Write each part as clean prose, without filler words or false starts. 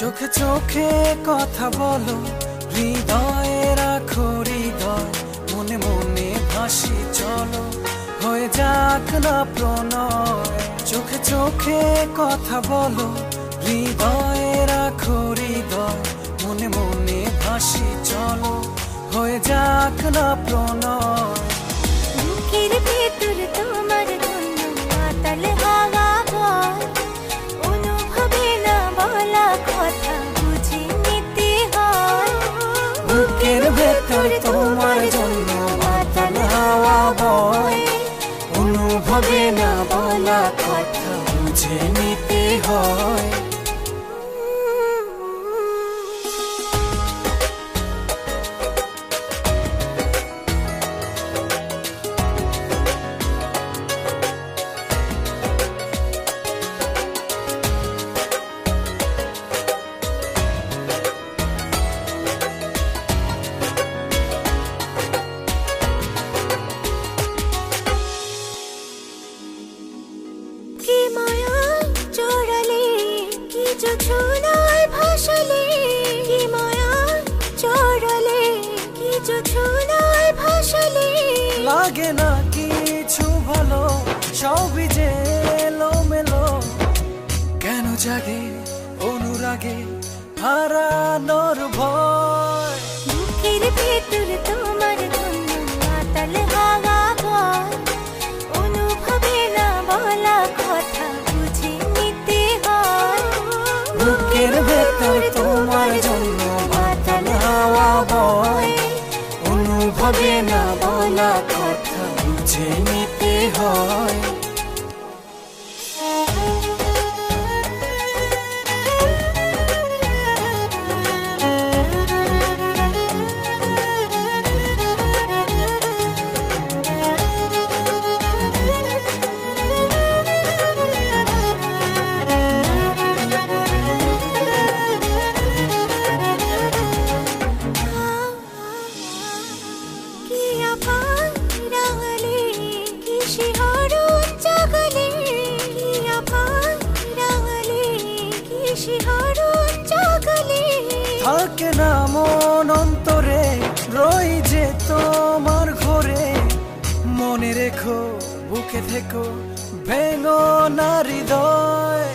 চোখে চোখে কথা বলো, হৃদয়ে রাখো হৃদয়, মনে মনে ভাসি চলো, হয়ে যাক না প্রণয়। চোখে চোখে কথা বলো, হৃদয়ে রাখো হৃদয়, মনে মনে ভাসি চলো, হয়ে যাক না প্রণয়। বুকের ভেতর তোমার জন্য মাতাল হাওয়া বয়, অনুভবে না বলা কথা বুঝে নিতে হয়। বুকের ভেতর তোমার জন্য মাতাল হাওয়া বয়, অনুভবে না বলা কথা বুঝে নিতে হয়। কি মায়া চড়ালে, কি যোছনায় ভাসালে, কি মায়া চড়ালে, কি যোছনায় ভাসালে। লাগে না কিছু ভালো, সবই যে এলোমেলো, কেন জাগে অনুরাগে হারানোর ভয়। বুকের ভেতর তোমার জন্য মাতাল হাওয়া বয়, অনুভবে না বলা কথা বুঝে নিতে হয়। বুকের ভেতর তোমার জন্য মাতাল হাওয়া বয়, অনুভবে না বলা কথা বুঝে নিতে হয়। কি আকার রাঙালে, কি শিহরণ জাগালে, কি আকার রাঙালে, কি শিহরণ জাগালে। থাকে না মন অন্তরে, রই যে তোমার ঘরে, মনে রেখো বুকে থেকো, ভেঙো না হৃদয়।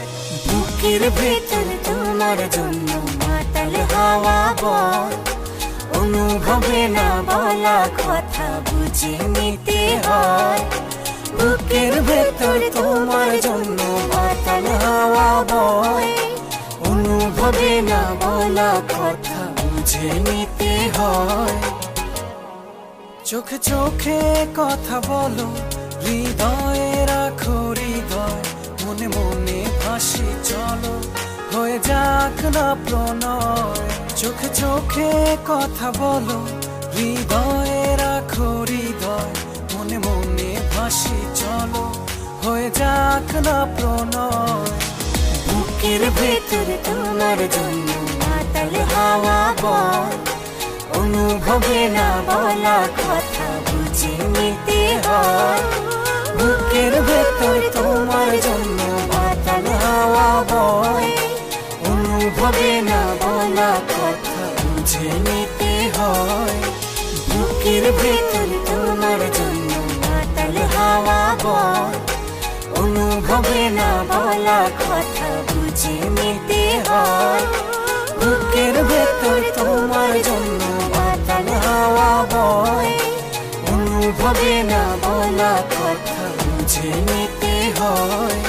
বুকের ভেতর তোমার জন্য মাতাল হাওয়া বয়, অনুভবে না বলা কথা বুঝে নিতে হয়। বুকের ভেতর তোমার জন্য মাতাল হাওয়া বয়, অনুভবে না বলা কথা বুঝে নিতে হয়। চোখে চোখে কথা বলো, হৃদয়ে রাখো হৃদয়, মনে মনে ভাসি চলো, হয়ে যাক না প্রণয়। চোখে চোখে কথা বলো, হৃদয়ে রাখো হৃদয়, মনে মনে ভাসি চলো, হয়ে যাক না প্রণয়। বুকের ভেতর তোমার জন্য মাতাল হাওয়া বয়, অনুভবে না বলা কথা বুঝে নিতে হয়। বুকের ভেতর তোমার জন্য মাতাল হাওয়া বয়, অনুভবে না বলা কথা বুঝে নিতে হয়। বুকের ভেতর তোমার জন্য মাতাল হাওয়া বয়, অনুভবে না বলা কথা বুঝে নিতে হয়। বুকের ভেতর তোমার জন্য মাতাল হাওয়া বয়, অনুভবে না বলা কথা বুঝে নিতে হয়।